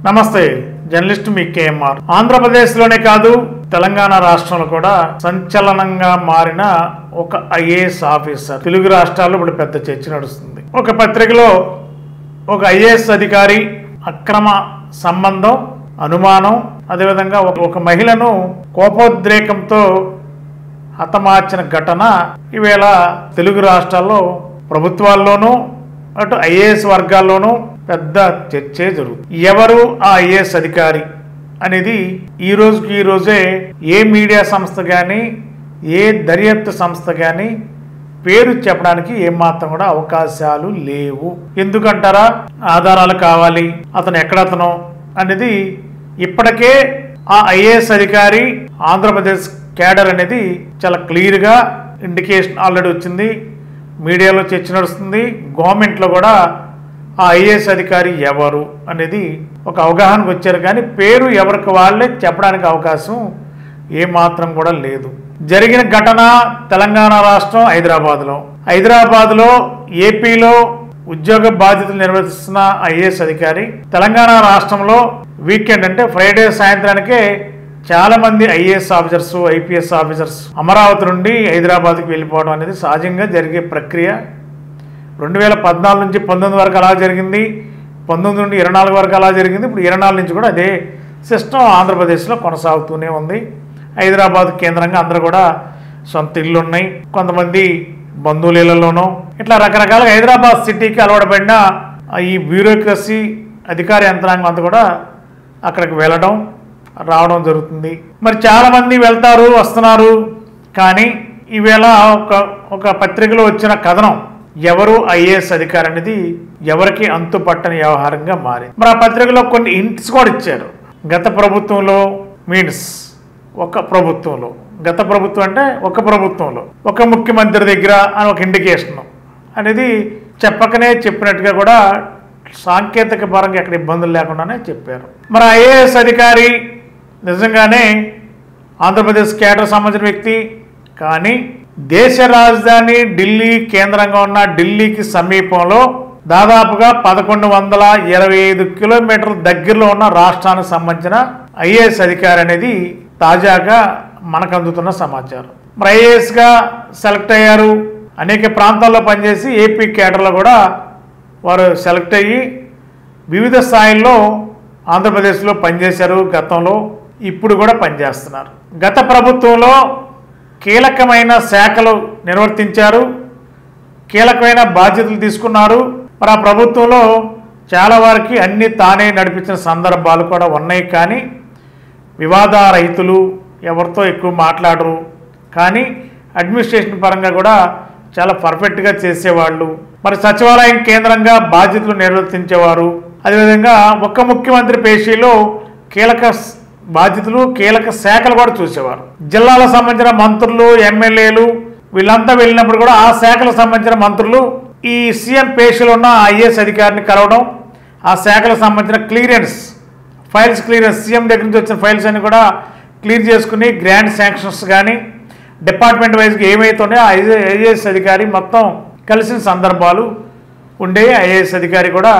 నమస్తే, జర్నలిస్ట్ మీ కేఎంఆర్. ఆంధ్రప్రదేశ్లోనే కాదు, తెలంగాణ రాష్ట్రంలో కూడా సంచలనంగా మారిన ఒక ఐఏఎస్ ఆఫీసర్. తెలుగు రాష్ట్రాల్లో ఇప్పుడు పెద్ద చర్చ నడుస్తుంది. ఒక పత్రికలో ఒక ఐఏఎస్ అధికారి అక్రమ సంబంధం, అనుమానం, అదేవిధంగా ఒక మహిళను కోపోద్రేకంతో హతమార్చిన ఘటన ఈవేళ తెలుగు రాష్ట్రాల్లో ప్రభుత్వాల్లోనూ అటు ఐఏఎస్ వర్గాల్లోనూ పెద్ద చర్చే జరుగుతుంది. ఎవరు ఆ ఐఏఎస్ అధికారి అనేది ఈ రోజే ఏ మీడియా సంస్థ కానీ ఏ దర్యాప్తు సంస్థ కానీ పేరు చెప్పడానికి ఏమాత్రం కూడా అవకాశాలు లేవు. ఎందుకంటారా? ఆధారాలు కావాలి, అతను ఎక్కడతను అనేది ఇప్పటికే ఆ ఐఏఎస్ అధికారి ఆంధ్రప్రదేశ్ క్యాడర్ అనేది చాలా క్లియర్గా ఇండికేషన్ ఆల్రెడీ వచ్చింది. మీడియాలో చర్చ నడుస్తుంది. గవర్నమెంట్లో కూడా ఆ ఐఏఎస్ అధికారి ఎవరు అనేది ఒక అవగాహనకు వచ్చారు, కానీ పేరు ఎవరికి వాళ్ళే చెప్పడానికి అవకాశం ఏమాత్రం కూడా లేదు. జరిగిన ఘటన తెలంగాణ రాష్ట్రం హైదరాబాద్లో ఏపీలో ఉద్యోగ బాధ్యతలు నిర్వర్తిస్తున్న ఐఏఎస్ అధికారి తెలంగాణ రాష్ట్రంలో వీకెండ్ అంటే ఫ్రైడే సాయంత్రానికే చాలా మంది IAS officers, IPS officers Amaravati నుండి హైదరాబాద్కి వెళ్ళిపోవడం అనేది సహజంగా జరిగే ప్రక్రియ. 2014 నుంచి 19 వరకు అలా జరిగింది, 19 నుండి 24 వరకు అలా జరిగింది. ఇప్పుడు 24 నుంచి కూడా అదే సిస్టమ్ ఆంధ్రప్రదేశ్లో కొనసాగుతూనే ఉంది. హైదరాబాద్ కేంద్రంగా అందరూ కూడా సొంత ఇళ్ళు ఉన్నాయి, కొంతమంది బంధువులలోనూ ఇట్లా రకరకాలుగా హైదరాబాద్ సిటీకి అలవాటుపడిన ఈ బ్యూరోక్రసీ అధికార యంత్రాంగం అంతా కూడా అక్కడికి వెళ్ళడం రావడం జరుగుతుంది. మరి చాలామంది వెళ్తారు, వస్తున్నారు. కానీ ఈవేళ ఒక పత్రికలో వచ్చిన కథనం ఎవరు ఐఏఎస్ అధికారి అనేది ఎవరికి అంతుపట్టని వ్యవహారంగా మారింది. మరి ఆ పత్రికలో కొన్ని హింట్స్ కూడా ఇచ్చారు. గత ప్రభుత్వంలో గత ప్రభుత్వం అంటే ఒక ప్రభుత్వంలో ఒక ముఖ్యమంత్రి దగ్గర అని ఒక ఇండికేషన్ అనేది చెప్పకనే చెప్పినట్టుగా కూడా సాంకేతిక పరంగా ఎక్కడ ఇబ్బందులు లేకుండానే చెప్పారు. మరి ఐఏఎస్ అధికారి నిజంగానే ఆంధ్రప్రదేశ్ క్యాడర్ సంబంధించిన వ్యక్తి, కానీ దేశ రాజధాని ఢిల్లీ కేంద్రంగా ఉన్న ఢిల్లీకి సమీపంలో దాదాపుగా 1125 కిలోమీటర్ల దగ్గరలో ఉన్న రాష్ట్రానికి సంబంధించిన ఐఏఎస్ అధికారి అనేది తాజాగా మనకు అందుతున్న సమాచారం. మరి ఐఏఎస్గా సెలెక్ట్ అయ్యారు, అనేక ప్రాంతాల్లో పనిచేసి ఏపీ క్యాడర్లో కూడా వారు సెలెక్ట్ అయ్యి వివిధ స్థాయిల్లో ఆంధ్రప్రదేశ్లో పనిచేశారు. గతంలో, ఇప్పుడు కూడా పనిచేస్తున్నారు. గత ప్రభుత్వంలో కీలకమైన శాఖలు నిర్వర్తించారు, కీలకమైన బాధ్యతలు తీసుకున్నారు. మరి ఆ ప్రభుత్వంలో చాలా వారికి అన్ని తానే నడిపించిన సందర్భాలు కూడా ఉన్నాయి. కానీ వివాదారహితులు, ఎవరితో ఎక్కువ మాట్లాడరు, కానీ అడ్మినిస్ట్రేషన్ పరంగా కూడా చాలా పర్ఫెక్ట్గా చేసేవాళ్ళు. మరి సచివాలయం కేంద్రంగా బాధ్యతలు నిర్వర్తించేవారు. అదేవిధంగా ఒక్క ముఖ్యమంత్రి పేషీలో కీలక బాధ్యతలు, కీలక శాఖలు కూడా చూసేవారు. జిల్లాలకు సంబంధించిన మంత్రులు, ఎమ్మెల్యేలు వీళ్ళంతా వెళ్ళినప్పుడు కూడా ఆ శాఖలకు సంబంధించిన మంత్రులు ఈ సీఎం పేషీలో ఉన్న ఐఏఎస్ అధికారిని కలవడం, ఆ శాఖలకు సంబంధించిన ఫైల్స్ క్లియరెన్స్, సీఎం దగ్గర నుంచి వచ్చిన ఫైల్స్ అన్ని కూడా క్లియర్ చేసుకుని గ్రాంట్ శాంక్షన్స్ కానీ డిపార్ట్మెంట్ వైజ్గా ఏమైతున్నాయో ఐఏఎస్ అధికారి మొత్తం కలిసిన సందర్భాలు ఉండే. ఐఏఎస్ అధికారి కూడా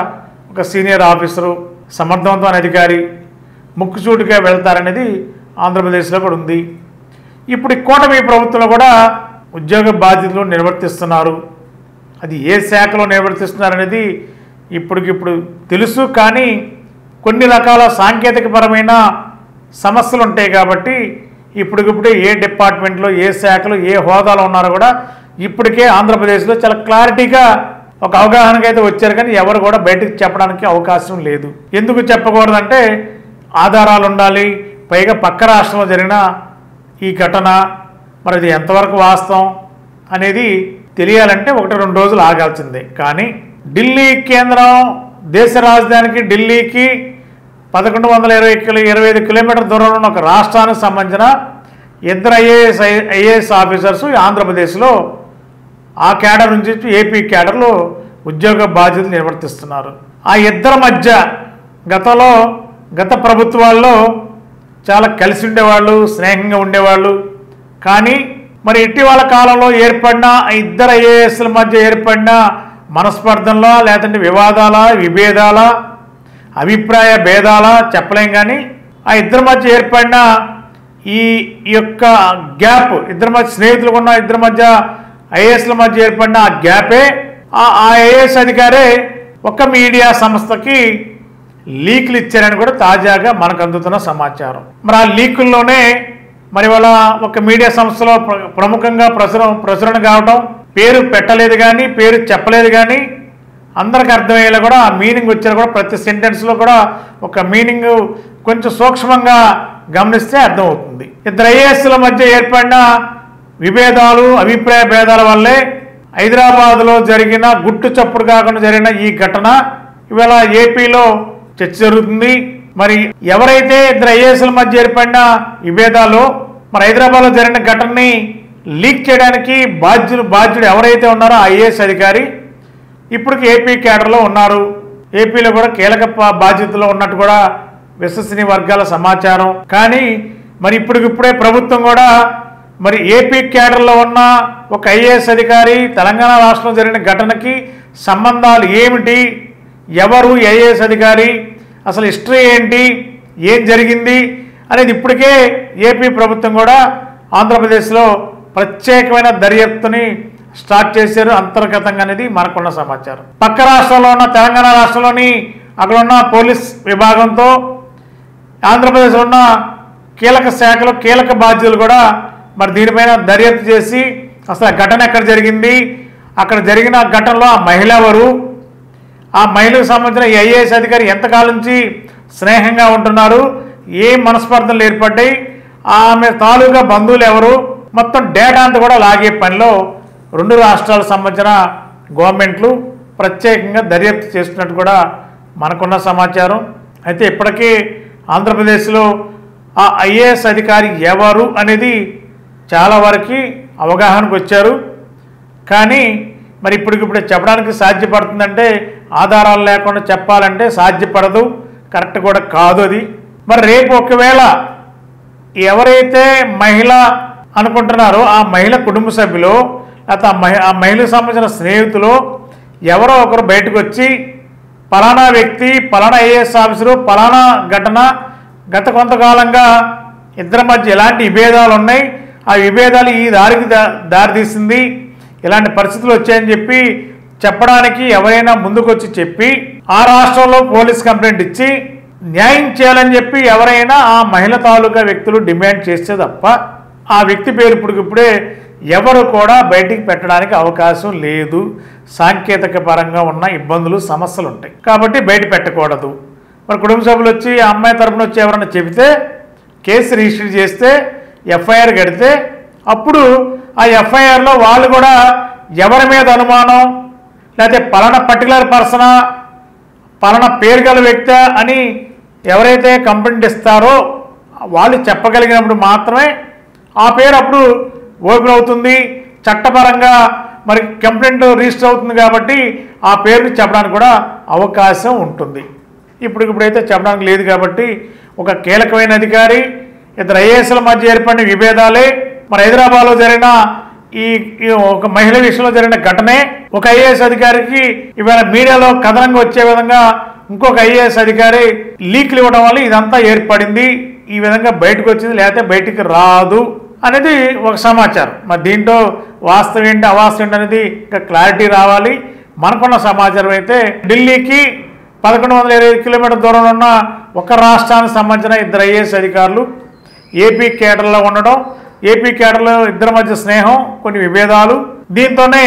ఒక సీనియర్ ఆఫీసరు, సమర్థవంతమైన అధికారి, ముక్కుసూటిగా వెళ్తారనేది ఆంధ్రప్రదేశ్లో కూడా ఉంది. ఇప్పుడు ఈ కూటమి ప్రభుత్వంలో కూడా ఉద్యోగ బాధ్యతలు నిర్వర్తిస్తున్నారు. అది ఏ శాఖలో నిర్వర్తిస్తున్నారనేది ఇప్పటికిప్పుడు తెలుసు, కానీ కొన్ని రకాల సాంకేతికపరమైన సమస్యలు ఉంటాయి కాబట్టి ఇప్పటికిప్పుడు ఏ డిపార్ట్మెంట్లో, ఏ శాఖలో, ఏ హోదాలో ఉన్నారో కూడా ఇప్పటికే ఆంధ్రప్రదేశ్లో చాలా క్లారిటీగా ఒక అవగాహనకు అయితే వచ్చారు. కానీ ఎవరు కూడా బయటకు చెప్పడానికి అవకాశం లేదు. ఎందుకు చెప్పకూడదంటే ఆధారాలు ఉండాలి. పైగా పక్క రాష్ట్రంలో జరిగిన ఈ ఘటన మరి అది ఎంతవరకు వాస్తవం అనేది తెలియాలంటే 1-2 రోజులు ఆగాల్సిందే. కానీ ఢిల్లీ కేంద్రం, దేశ రాజధానికి ఢిల్లీకి 1125 కిలోమీటర్ల దూరంలో ఉన్న ఒక రాష్ట్రానికి సంబంధించిన 2 ఐఏఎస్ ఆఫీసర్స్ ఆంధ్రప్రదేశ్లో ఆ క్యాడర్ నుంచి ఏపీ క్యాడర్లో ఉద్యోగ బాధ్యతలు నిర్వర్తిస్తున్నారు. ఆ ఇద్దరి మధ్య గత ప్రభుత్వాల్లో చాలా కలిసి ఉండేవాళ్ళు, స్నేహంగా ఉండేవాళ్ళు. కానీ మరి ఇటీవల కాలంలో ఏర్పడిన ఇద్దరు ఐఏఎస్ల మధ్య ఏర్పడిన మనస్పర్ధంలా, లేదంటే వివాదాల, విభేదాల, అభిప్రాయ భేదాల చెప్పలేం, కానీ ఆ ఇద్దరి మధ్య ఏర్పడిన ఈ యొక్క గ్యాప్, ఇద్దరి మధ్య స్నేహితులు ఉన్న ఇద్దరి మధ్య ఐఏఎస్ల మధ్య ఏర్పడిన ఆ గ్యాపే ఆ ఐఏఎస్ అధికారే ఒక మీడియా సంస్థకి లీకులు ఇచ్చారని కూడా తాజాగా మనకు అందుతున్న సమాచారం. మరి ఆ లీకుల్లోనే మరి వాళ్ళ ఒక మీడియా సంస్థలో ప్రముఖంగా ప్రచురణ కావటం, పేరు పెట్టలేదు కానీ పేరు చెప్పలేదు కానీ అందరికి అర్థమయ్యేలా కూడా ఆ మీనింగ్ వచ్చేలా కూడా ప్రతి సెంటెన్స్లో కూడా ఒక మీనింగ్ కొంచెం సూక్ష్మంగా గమనిస్తే అర్థమవుతుంది. ఇద్దరు ఐఏఎస్ల మధ్య ఏర్పడిన విభేదాలు, అభిప్రాయ భేదాల వల్లే హైదరాబాద్లో జరిగిన గుట్టు చప్పుడు కాకుండా జరిగిన ఈ ఘటన ఇవాళ ఏపీలో చర్చ జరుగుతుంది. మరి ఎవరైతే ఇద్దరు ఐఏఎస్ల మధ్య ఏర్పడిన విభేదాలు మరి హైదరాబాద్లో జరిగిన ఘటనని లీక్ చేయడానికి బాధ్యుడు ఎవరైతే ఉన్నారో ఐఏఎస్ అధికారి ఇప్పటికి ఏపీ కేడర్లో ఉన్నారు. ఏపీలో కూడా కీలక బాధ్యతలో ఉన్నట్టు కూడా విశ్వసనీయ వర్గాల సమాచారం. కానీ మరి ఇప్పటికిప్పుడే ప్రభుత్వం కూడా మరి ఏపీ కేడర్లో ఉన్న ఒక ఐఏఎస్ అధికారి తెలంగాణ రాష్ట్రంలో జరిగిన ఘటనకి సంబంధాలు ఏమిటి, ఎవరు ఐఏఎస్ అధికారి, అసలు హిస్టరీ ఏంటి, ఏం జరిగింది అనేది ఇప్పటికే ఏపీ ప్రభుత్వం కూడా ఆంధ్రప్రదేశ్లో ప్రత్యేకమైన దర్యాప్తుని స్టార్ట్ చేశారు అంతర్గతంగా అనేది మనకున్న సమాచారం. పక్క రాష్ట్రంలో ఉన్న తెలంగాణ రాష్ట్రంలోని అక్కడ ఉన్న పోలీస్ విభాగంతో ఆంధ్రప్రదేశ్లో ఉన్న కీలక శాఖలు, కీలక బాధ్యులు కూడా మరి దీనిపైన దర్యాప్తు చేసి అసలు ఘటన ఎక్కడ జరిగింది, అక్కడ జరిగిన ఘటనలో ఆ మహిళ ఎవరు, ఆ మహిళకు సంబంధించిన ఈ ఐఏఎస్ అధికారి ఎంతకాలం నుంచి స్నేహంగా ఉంటున్నారు, ఏ మనస్పర్ధలు ఏర్పడ్డాయి, ఆమె తాలూకా బంధువులు ఎవరు, మొత్తం డేటా అంతా కూడా లాగే పనిలో రెండు రాష్ట్రాలకు సంబంధించిన గవర్నమెంట్లు ప్రత్యేకంగా దర్యాప్తు చేస్తున్నట్టు కూడా మనకున్న సమాచారం. అయితే ఇప్పటికీ ఆంధ్రప్రదేశ్లో ఆ ఐఏఎస్ అధికారి ఎవరు అనేది చాలా వరకు అవగాహనకు వచ్చారు. కానీ మరి ఇప్పటికిప్పుడే చెప్పడానికి సాధ్యపడుతుందంటే ఆధారాలు లేకుండా చెప్పాలంటే సాధ్యపడదు, కరెక్ట్ కూడా కాదు అది. మరి రేపు ఒకవేళ ఎవరైతే మహిళ అనుకుంటున్నారో ఆ మహిళ కుటుంబ సభ్యులు లేకపోతే ఆ మహిళకు సంబంధించిన స్నేహితులు ఎవరో ఒకరు బయటకు వచ్చి పలానా వ్యక్తి, పలానా ఐఏఎస్ ఆఫీసరు, పలానా ఘటన గత కొంతకాలంగా ఇద్దరి మధ్య ఎలాంటి విభేదాలు ఉన్నాయి, ఆ విభేదాలు ఈ దారితీసింది, ఇలాంటి పరిస్థితులు వచ్చాయని చెప్పి చెప్పడానికి ఎవరైనా ముందుకు వచ్చి చెప్పి ఆ రాష్ట్రంలో పోలీస్ కంప్లైంట్ ఇచ్చి న్యాయం చేయాలని చెప్పి ఎవరైనా ఆ మహిళ తాలూకా వ్యక్తులు డిమాండ్ చేస్తే తప్ప ఆ వ్యక్తి పేరు ఇప్పటికిప్పుడే ఎవరు కూడా బయటికి పెట్టడానికి అవకాశం లేదు. సాంకేతిక పరంగా ఉన్న ఇబ్బందులు, సమస్యలు ఉంటాయి కాబట్టి బయట పెట్టకూడదు. మరి కుటుంబ సభ్యులు వచ్చి ఆ అమ్మాయి తరపున వచ్చి ఎవరైనా చెబితే కేసు రిజిస్టర్ చేస్తే ఎఫ్ఐఆర్ కడితే అప్పుడు ఆ ఎఫ్ఐఆర్లో వాళ్ళు కూడా ఎవరి మీద అనుమానం లేకపోతే పలానా పర్టికులర్ పర్సనా, పలానా పేరు గల వ్యక్తి అని ఎవరైతే కంప్లైంట్ ఇస్తారో వాళ్ళు చెప్పగలిగినప్పుడు మాత్రమే ఆ పేరు అప్పుడు ఓపెన్ అవుతుంది. చట్టపరంగా మరి కంప్లైంట్ రిజిస్టర్ అవుతుంది కాబట్టి ఆ పేరుని చెప్పడానికి కూడా అవకాశం ఉంటుంది. ఇప్పుడైతే చెప్పడానికి లేదు కాబట్టి ఒక కీలకమైన అధికారి, ఇద్దరు ఐఏఎస్ల మధ్య ఏర్పడిన విభేదాలే మరి హైదరాబాద్లో జరిగిన ఈ ఒక మహిళ విషయంలో జరిగిన ఘటనే ఒక ఐఏఎస్ అధికారికి ఇవాళ మీడియాలో కథనంగా వచ్చే విధంగా ఇంకొక ఐఏఎస్ అధికారి లీక్లు ఇవ్వడం వల్ల ఇదంతా ఏర్పడింది, ఈ విధంగా బయటకు వచ్చింది, లేకపోతే బయటికి రాదు అనేది ఒక సమాచారం. మరి దీంట్లో వాస్తవం ఏంటి, అవాస్తవం ఏంటి అనేది ఇంకా క్లారిటీ రావాలి. మనకున్న సమాచారం అయితే ఢిల్లీకి 1120 కిలోమీటర్ల దూరంలో ఉన్న ఒక రాష్ట్రానికి సంబంధించిన ఇద్దరు ఐఏఎస్ అధికారులు ఏపీ కేడర్లో ఉండడం, ఏపీ కేడర్లో ఇద్దరి మధ్య స్నేహం, కొన్ని విభేదాలు, దీంతోనే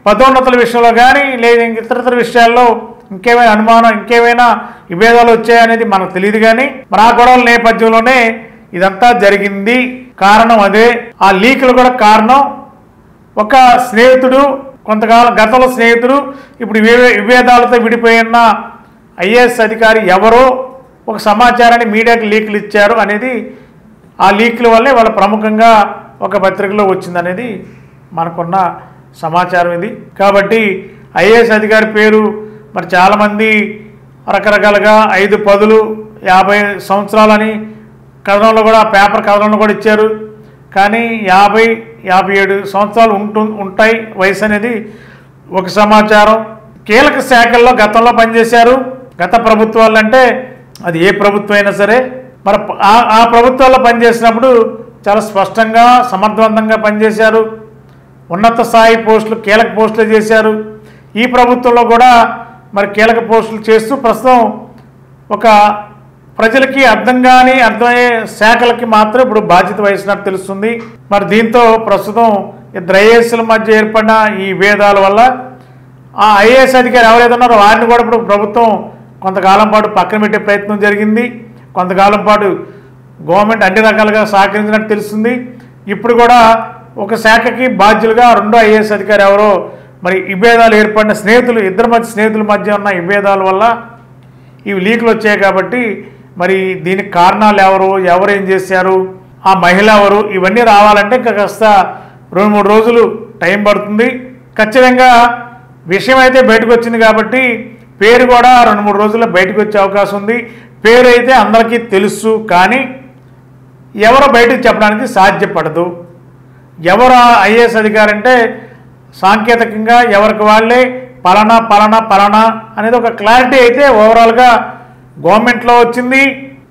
పదోన్నతుల విషయంలో కానీ లేదా ఇతర విషయాల్లో ఇంకేమైనా అనుమానం, ఇంకేమైనా విభేదాలు వచ్చాయనేది మనకు తెలియదు. కానీ మన ఆ గొడవల నేపథ్యంలోనే ఇదంతా జరిగింది. కారణం అదే. ఆ లీకులు కూడా కారణం ఒక స్నేహితుడు, కొంతకాలం గతంలో స్నేహితుడు, ఇప్పుడు విభేదాలతో విడిపోయిన ఐఏఎస్ అధికారి ఎవరో ఒక సమాచారాన్ని మీడియాకి లీకులు ఇచ్చారు అనేది ఆ లీకుల వల్లే వాళ్ళ ప్రముఖంగా ఒక పత్రికలో వచ్చిందనేది మనకున్న సమాచారం ఇది. కాబట్టి ఐఏఎస్ అధికారి పేరు మరి చాలామంది రకరకాలుగా 5, 10, 50 సంవత్సరాలని కథనంలో కూడా పేపర్ కథనంలో కూడా ఇచ్చారు. కానీ 50, 57 సంవత్సరాలు ఉంటాయి వయసు అనేది ఒక సమాచారం. కీలక శాఖల్లో గతంలో పనిచేశారు. గత ప్రభుత్వాలు అంటే అది ఏ ప్రభుత్వం అయినా సరే మరి ఆ ప్రభుత్వాల్లో పనిచేసినప్పుడు చాలా స్పష్టంగా సమర్థవంతంగా పనిచేశారు. ఉన్నత స్థాయి పోస్టులు కీలక పోస్టులు చేశారు. ఈ ప్రభుత్వంలో కూడా మరి కీలక పోస్టులు చేస్తూ ప్రస్తుతం ఒక ప్రజలకి అర్థమయ్యే శాఖలకి మాత్రం ఇప్పుడు బాధ్యత వహిస్తున్నట్టు తెలుస్తుంది. మరి దీంతో ప్రస్తుతం ఇద్దరు ఐఏఎస్ల మధ్య ఏర్పడిన ఈ భేదాల వల్ల ఆ ఐఏఎస్ అధికారి ఎవరైతే ఉన్నారో వారిని కూడా ఇప్పుడు ప్రభుత్వం కొంతకాలం పాటు పక్కన పెట్టే ప్రయత్నం జరిగింది. కొంతకాలం పాటు గవర్నమెంట్ అన్ని రకాలుగా సహకరించినట్టు తెలుస్తుంది. ఇప్పుడు కూడా ఒక శాఖకి బాధ్యులుగా రెండో ఐఏఎస్ అధికారి ఎవరో మరి విభేదాలు ఏర్పడిన ఇద్దరి స్నేహితుల మధ్య ఉన్న విభేదాల వల్ల ఇవి లీకులు వచ్చాయి. కాబట్టి మరి దీనికి కారణాలు ఎవరు ఏం చేశారు, ఆ మహిళ ఎవరు, ఇవన్నీ రావాలంటే ఇంకా కాస్త 2-3 రోజులు టైం పడుతుంది. ఖచ్చితంగా విషయం అయితే బయటకు వచ్చింది కాబట్టి పేరు కూడా 2-3 రోజుల్లో బయటకు వచ్చే అవకాశం ఉంది. పేరు అయితే అందరికీ తెలుసు, కానీ ఎవరో బయటకు చెప్పడానికి సాధ్యపడదు. ఎవరు ఐఏఎస్ అధికారి అంటే సాంకేతికంగా ఎవరికి వాళ్ళే పలానా అనేది ఒక క్లారిటీ అయితే ఓవరాల్గా గవర్నమెంట్లో వచ్చింది.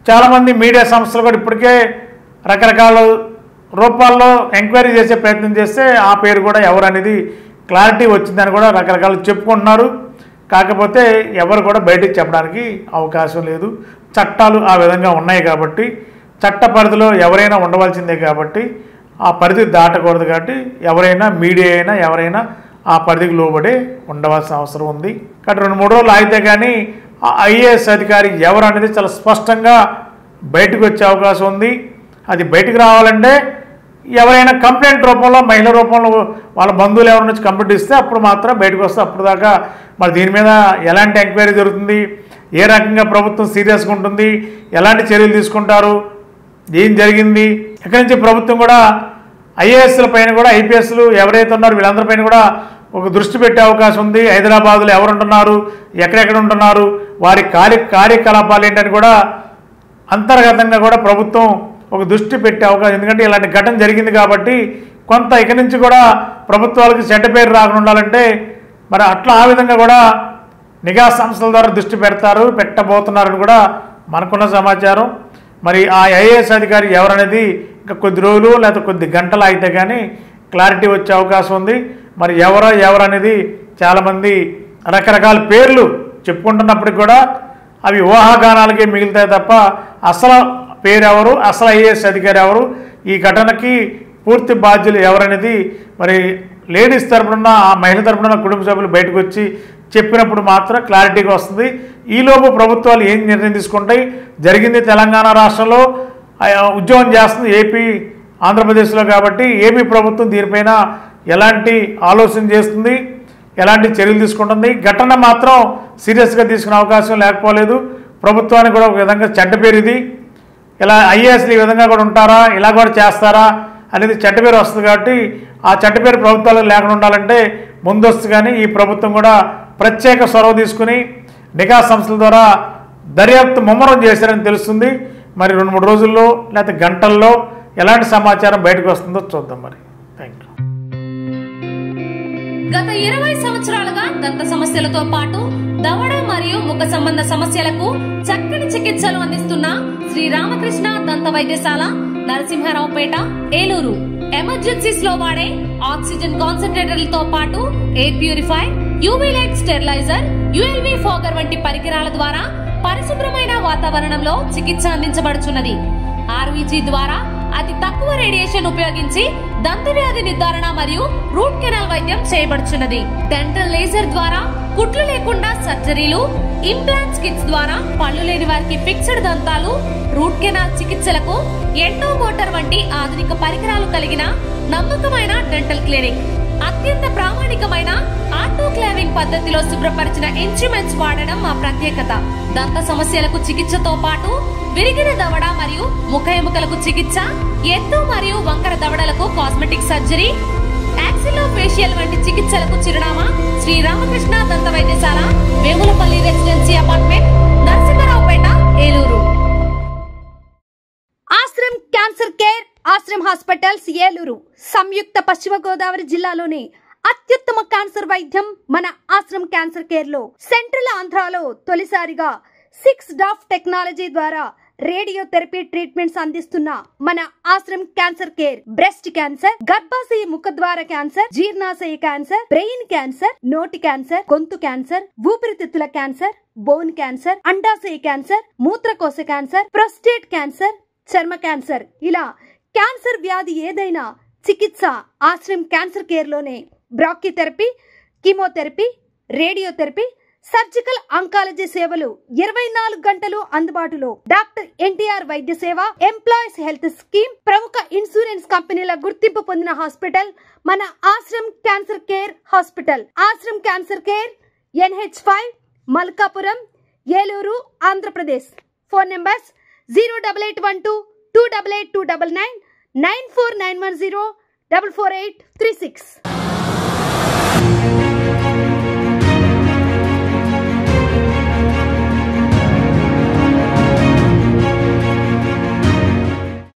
చాలామంది మీడియా సంస్థలు కూడా ఇప్పటికే రకరకాల రూపాల్లో ఎంక్వైరీ చేసే ప్రయత్నం చేస్తే ఆ పేరు కూడా ఎవరు అనేది క్లారిటీ వచ్చిందని కూడా రకరకాలు చెప్పుకుంటున్నారు. కాకపోతే ఎవరు కూడా బయటికి చెప్పడానికి అవకాశం లేదు. చట్టాలు ఆ విధంగా ఉన్నాయి కాబట్టి చట్ట పరిధిలో ఎవరైనా ఉండవలసిందే కాబట్టి ఆ పరిధి దాటకూడదు. కాబట్టి ఎవరైనా మీడియా అయినా ఎవరైనా ఆ పరిధికి లోబడే ఉండవలసిన అవసరం ఉంది. కాబట్టి 2-3 రోజులు ఆగితే కానీ ఆ ఐఏఎస్ అధికారి ఎవరు అనేది చాలా స్పష్టంగా బయటకు వచ్చే అవకాశం ఉంది. అది బయటకు రావాలంటే ఎవరైనా కంప్లైంట్ రూపంలో మహిళ రూపంలో వాళ్ళ బంధువులు ఎవరి నుంచి కంప్లైంట్ ఇస్తే అప్పుడు మాత్రం బయటకు వస్తే అప్పుడు దాకా మరి దీని మీద ఎలాంటి ఎంక్వైరీ జరుగుతుంది, ఏ రకంగా ప్రభుత్వం సీరియస్గా ఉంటుంది, ఎలాంటి చర్యలు తీసుకుంటారు, ఏం జరిగింది, ఇక్కడి నుంచి ప్రభుత్వం కూడా ఐఏఎస్ల పైన కూడా ఐపీఎస్లు ఎవరైతే ఉన్నారో వీళ్ళందరిపైన కూడా ఒక దృష్టి పెట్టే అవకాశం ఉంది. హైదరాబాద్లో ఎవరు ఉంటున్నారు, ఎక్కడెక్కడ ఉంటున్నారు, వారి కార్యకలాపాలు ఏంటని కూడా అంతర్గతంగా కూడా ప్రభుత్వం ఒక దృష్టి పెట్టే అవకాశం. ఎందుకంటే ఇలాంటి ఘటన జరిగింది కాబట్టి కొంత ఇక నుంచి కూడా ప్రభుత్వాలకు చెడ్డ పేరు రాకుండా ఉండాలంటే మరి అట్లా ఆ విధంగా కూడా నిఘా సంస్థల ద్వారా దృష్టి పెట్టబోతున్నారని కూడా మనకున్న సమాచారం. మరి ఆ ఐఏఎస్ అధికారి ఎవరనేది ఇంకా కొద్ది రోజులు లేదా కొద్ది గంటలు అయితే కానీ క్లారిటీ వచ్చే అవకాశం ఉంది. మరి ఎవరనేది చాలామంది రకరకాల పేర్లు చెప్పుకుంటున్నప్పటికి కూడా అవి ఊహాగానాలకే మిగులుతాయి తప్ప అసలు పేరు ఎవరు, అసలు ఐఏఎస్ అధికారి ఎవరు, ఈ ఘటనకి పూర్తి బాధ్యులు ఎవరనేది మరి లేడీస్ తరపున ఆ మహిళ తరపున కుటుంబ సభ్యులు బయటకు వచ్చి చెప్పినప్పుడు మాత్రం క్లారిటీగా వస్తుంది. ఈలోపు ప్రభుత్వాలు ఏం నిర్ణయం తీసుకుంటాయి. జరిగింది తెలంగాణ రాష్ట్రంలో ఉద్యోగం చేస్తుంది ఏపీ ఆంధ్రప్రదేశ్లో కాబట్టి ఏపీ ప్రభుత్వం దీనిపైన ఎలాంటి ఆలోచన చేస్తుంది, ఎలాంటి చర్యలు తీసుకుంటుంది. ఘటన మాత్రం సీరియస్గా తీసుకునే అవకాశం లేకపోలేదు. ప్రభుత్వానికి కూడా ఒక విధంగా చెడ్డ పేరు ఇది. ఇలా ఐఏఎస్లు ఈ విధంగా కూడా ఉంటారా, ఇలా కూడా చేస్తారా అనేది చెడ్డ పేరు వస్తుంది. కాబట్టి ఆ చెడ్డ పేరు ప్రభుత్వాలు లేకుండా ఉండాలంటే ముందస్తుగానే ఈ ప్రభుత్వం కూడా ప్రత్యేక చొరవ తీసుకుని నిఘా సంస్థల ద్వారా దర్యాప్తు ముమ్మరం చేశారని తెలుస్తుంది. మరి 2-3 రోజుల్లో లేకపోతే గంటల్లో ఎలాంటి సమాచారం బయటకు వస్తుందో చూద్దాం. మరి థ్యాంక్ యూ. గత 20 సంవత్సరాలుగా దంత సమస్యలతో పాటు దవడ మరియు ముఖ సంబంధ సమస్యలకు చక్కని చికిత్సలు అందిస్తున్న శ్రీ రామకృష్ణ దంత వైద్యశాల, నరసింహారావుపేట, ఏలూరు. ఎమర్జెన్సీస్ లో వాడే ఆక్సిజన్ కాన్సంట్రేటర్లతో పాటు air purify, UV light steriliser, ULV fogger వంటి పరికరాల ద్వారా పరిశుభ్రమైన వాతావరణంలో చికిత్స అందించబడుచున్నది. ఆర్వీజీ ద్వారా అతి తక్కువ రేడియేషన్ ఉపయోగించి దంత వ్యాధి నిర్ధారణ మరియు రూట్ కెనాల్ వైద్యం చేయబడుచున్నది. డెంటల్ లేజర్ ద్వారా కుట్లు లేకుండా సర్జరీలు, ఇంప్లాంట్స్ కిట్స్ ద్వారా పళ్ళు లేని వారికి ఫిక్స్డ్ దంతాలు, రూట్ కెనాల్ చికిత్సలకు ఎండో మోటార్ వంటి ఆధునిక పరికరాలు కలిగిన నమ్మకమైన డెంటల్ క్లినిక్. అత్యంత ప్రామాణికమైన ఆటోక్లావింగ్ పద్ధతిలో శుభ్రపరిచిన ఇన్స్ట్రుమెంట్స్ వాడడం మా ప్రత్యేకత. దంత సమస్యలకు చికిత్సతో పాటు విరిగిన దవడ మరియు ముఖ ఎముకలకు చికిత్స, ఎత్తు మరియు వంకర దవడలకు కాస్మెటిక్ సర్జరీ, యాక్సిలో ఫేషియల్ వంటి చికిత్సలకు చిరునామా శ్రీ రామకృష్ణ దంత వైద్యశాల, Vemulapalli residency apartment, Narasimharaopeta, Eluru. Ashram cancer care, Ashram hospitals, Eluru. సంయుక్త పశ్చిమ గోదావరి జిల్లాలోని అత్యుత్తమ క్యాన్సర్ వైద్యం మన ఆశ్రమ్ క్యాన్సర్ కేర్ లో. సెంట్రల్ ఆంధ్రాలో తొలిసారిగా 6 డాఫ్ టెక్నాలజీ ద్వారా రేడియోథెరపీ ట్రీట్మెంట్స్ అందిస్తున్న మన Ashram cancer care breast cancer, గర్భాశయ ముఖద్వార క్యాన్సర్, జీర్ణాశయ క్యాన్సర్, బ్రెయిన్ క్యాన్సర్, నోటి క్యాన్సర్, గొంతు క్యాన్సర్, ఊపిరితిత్తుల క్యాన్సర్, బోన్ క్యాన్సర్, అండాశయ క్యాన్సర్, మూత్రకోశ క్యాన్సర్, ప్రొస్టేట్ క్యాన్సర్, చర్మ క్యాన్సర్, ఇలా క్యాన్సర్ వ్యాధి ఏదైనా చికిత్స ఆశ్రమ్ క్యాన్సర్ కేర్ లోనే. బ్రాక్యూథెరపీ, కీమోథెరపీ, రేడియోథెరపీ, సర్జికల్ ఆంకాలజీ సేవలు 24 గంటలు అందుబాటులో. డాక్టర్ ఎన్టీఆర్ వైద్య సేవ, ఎంప్లాయీస్ హెల్త్ స్కీమ్, ప్రముఖ ఇన్సూరెన్స్ కంపెనీల గుర్తింపు పొందిన హాస్పిటల్ మన Ashram cancer care hospital. Ashram cancer care, NH5, Malkapuram, Eluru, Andhra Pradesh. Phone numbers 08812 288 299 94910 44836.